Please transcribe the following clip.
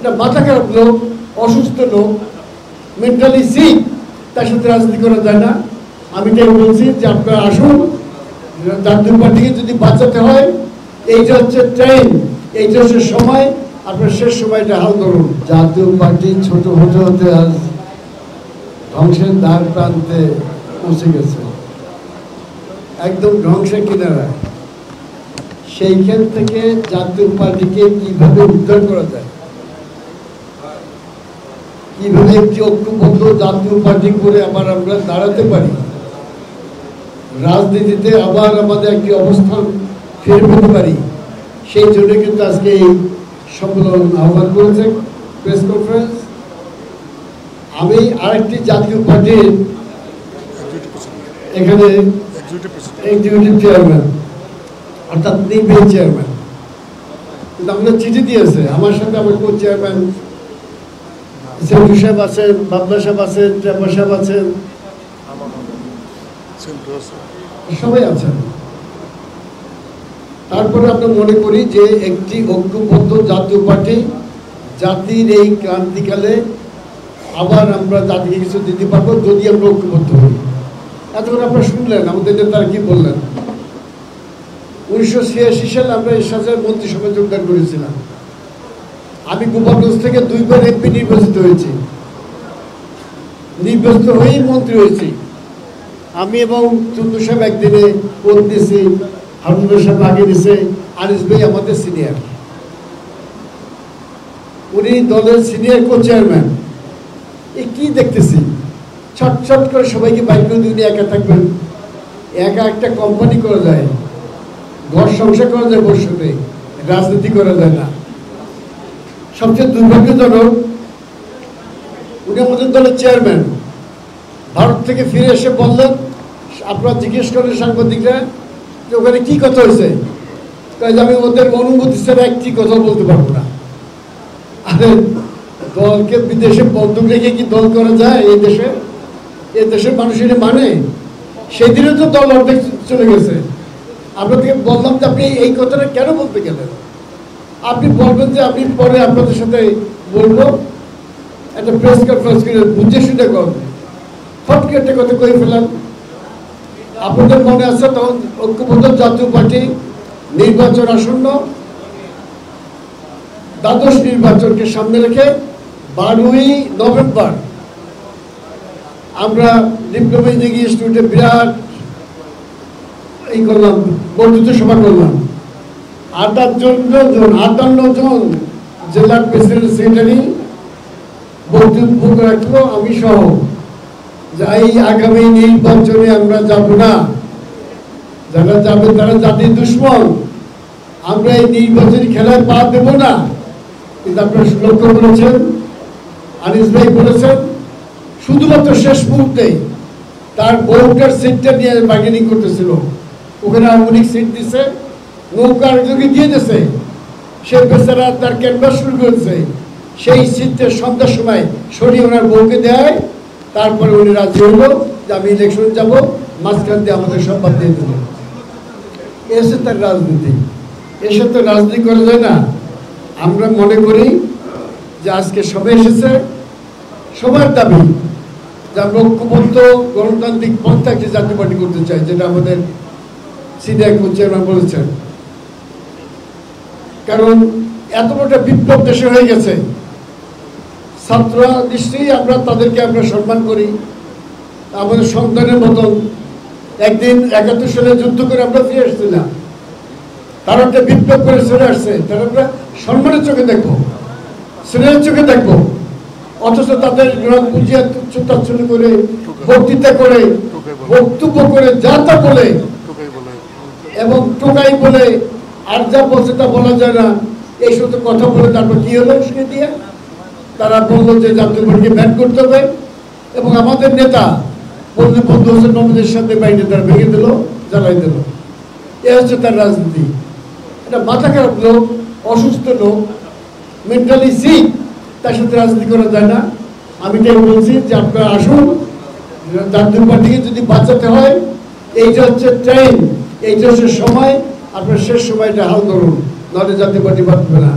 এটা মাথা খারাপ লোক, অসুস্থ লোক, মেন্টালি সিক, তার সাথে রাজনীতি করা যায় না। আমি তাই বলছি যে আপনারা আসুন, জাতীয় পার্টিকে যদি বাঁচাতে হয়, এইটা হচ্ছে ট্রেন, এইটা হচ্ছে সময়, আপনার শেষ সময়টা হাল ধরুন। জাতীয় পার্টি ছোট হতে হতে আজ ধ্বংসের দ্বার প্রান্তে পৌঁছে গেছে, একদম ধ্বংসের কিনারায়। সেইখান থেকে জাতীয় পার্টিকে কিভাবে উদ্ধার করা যায়, কিভাবে একটি ঐক্যবদ্ধ জাতীয় পার্টি করে আবার আমরা দাঁড়াতে পারি, রাজনীতিতে আবার আমাদের একটি অবস্থান ফিরে পেতে পারি, সেই জন্য কিন্তু আজকে এই সম্মেলন আহ্বান করেছে, প্রেস কনফারেন্স। আমি আরেকটি জাতীয় পার্টির এখানে এক্সিকিউটিভ চেয়ারম্যান অর্থাৎ নির্বাহী চেয়ারম্যান, কিন্তু আমাদের চিঠি দিয়েছে। আমার সাথে আমার কো চেয়ারম্যান সেন্টু সাহেব আছেন, বাবলা সাহেব আছেন, ট্রেপা সাহেব আছেন, সবাই আছেন। তারপরে আমরা মনে করি যে একটি ঐক্যবদ্ধ জাতীয় পার্টি জাতির এই ক্রান্তিকালে আবার আমরা জাতিকে কিছু দিতে পারবো যদি আমরা ঐক্যবদ্ধ হই। এতক্ষণ আপনারা শুনলেন আমাদের নেতারা কি বললেন। 1986 সালে আমরা এরশাদের মন্ত্রিসভায় যোগদান করেছিলাম। আমি গোপালগঞ্জ থেকে 2 বার এমপি নির্বাচিত হয়েছি, নির্বাচিত হয়েই মন্ত্রী হয়েছি। আমি এবং চন্দ্র সাহেব একদিনে ভোট দিয়েছি, হারুন সাহেব আগে দিয়েছে, আনিস ভাই আমাদের সিনিয়র, উনি দলের সিনিয়র কো চেয়ারম্যান। এই কি দেখতেছি, ছটছট করে সবাইকে বাইক করে দিয়ে একা থাকবেন। একা একটা কোম্পানি করা যায়, ঘর সংসার করা যায়, বর্ষতে রাজনীতি করা যায় না। সবচেয়ে দুর্ভাগ্যজনক, উনি আমাদের দলের চেয়ারম্যান, ভারত থেকে ফিরে এসে বললেন, আপনারা জিজ্ঞেস করেন সাংবাদিকরা যে ওখানে কি কথা হয়েছে, তাই আমি ওদের অনুমতি ছাড়া একটি কথা বলতে পারবো না। আরে দলকে বিদেশে বন্ধক রেখে কি দল করা যায়? এই দেশের মানুষের মানে সেদিনে তো দল অর্ধেক চলে গেছে। আমরা থেকে বললাম যে আপনি এই কথাটা কেন বলতে গেলেন? আপনি বলবেন যে আপনি পরে আপনাদের সাথে বলবো, একটা প্রেস কনফারেন্স করে বুঝে শুনে করবেন। ফটকে একটা কথা কয়ে ফেলাম। আপনাদের মনে আছে তখন ঐক্যবদ্ধ জাতীয় পার্টি নির্বাচন আসন্ন, দ্বাদশ নির্বাচনকে সামনে রেখে 12ই নভেম্বর আমরা ডিপ্লোমা ইঞ্জিনিয়ারিং ইনস্টিটিউটে বিরাট এই করলাম, বন্ধুত্ব সভা করলাম। 58 জন জেলার প্রেসিডেন্ট সেক্রেটারি বক্তব্য রাখলো, আমি সহ, যে এই আগামী নির্বাচনে আমরা যাব না, যারা যাবে তারা জাতির দুশ্মন, আমরা এই নির্বাচনী খেলায় পা দেব না। কিন্তু আপনারা লক্ষ্য করেছেন, আনিস ভাই বলেছেন শুধুমাত্র শেষ মুহূর্তে তার বউটার সিটটা নিয়ে বার্গেনিং করতেছিল, ওখানে আনুমানিক সিট দিছে, নৌকার যোগে দিয়ে দিয়েছে, সে বেচারা তার ক্যানভাস শুরু করেছে, সেই সিটটা সন্ধ্যার সময় সরিয়ে ওনার বউকে দেয়। তারপরে উনি রাজি হলো যে আমি ইলেকশন যাব, মাঝখান দিয়ে আমাদের সব বাদ দিয়ে দেবো। এসে তার রাজনীতি, এসে তো রাজনীতি করা যায় না। আমরা মনে করি যে আজকে সবাই এসেছে, সবার দাবি যে আমরা ঐক্যবদ্ধ গণতান্ত্রিক পন্থা একটি জাতীয় পার্টি করতে চাই, যেটা আমাদের সিনিয়র কো চেয়ারম্যান বলেছেন। কারণ এত বড় বিপ্লব দেশে হয়ে গেছে, ছাত্ররা নিশ্চয়ই আমরা তাদেরকে আমরা সম্মান করি, আমাদের সন্তানের মতন। একদিন 71 সালে যুদ্ধ করে আমরা ফিরে এসেছিলাম, তারা একটা বিপ্লব করে চলে আসছে, তারা আমরা সম্মানের চোখে দেখবো, স্নেহের চোখে দেখবো। অথচ তাদের গ্রাম বুঝিয়ে তুচ্ছতাচ্ছন্ন করে, বক্তৃতা করে, বক্তব্য করে, যা তা বলে এবং টোকাই বলে, আর যা বলছে তা বলা যায় না, এই সমস্ত কথা বলে তারপর কি হলো শুনে দিয়ে তারা বললো যে জাতীয় পার্টিকে ব্যান করতে হবে। এবং আমাদের নেতা বললে বন্ধু হোসেন মোহাম্মদের সাথে বাইরে তারা ভেঙে দিল, জ্বালাই দিল। এ হচ্ছে তার রাজনীতি। এটা মাথা খারাপ লোক, অসুস্থ লোক, মেন্টালি সিক, তার সাথে রাজনীতি করা যায় না। আমি তাই বলছি যে আপনারা আসুন, জাতীয় পার্টিকে যদি বাঁচাতে হয়, এইটা হচ্ছে ট্রেন, এইটা হচ্ছে সময়, আপনার শেষ সময়টা হাল ধরুন, নাহলে জাতীয় পার্টি বাঁচবে না।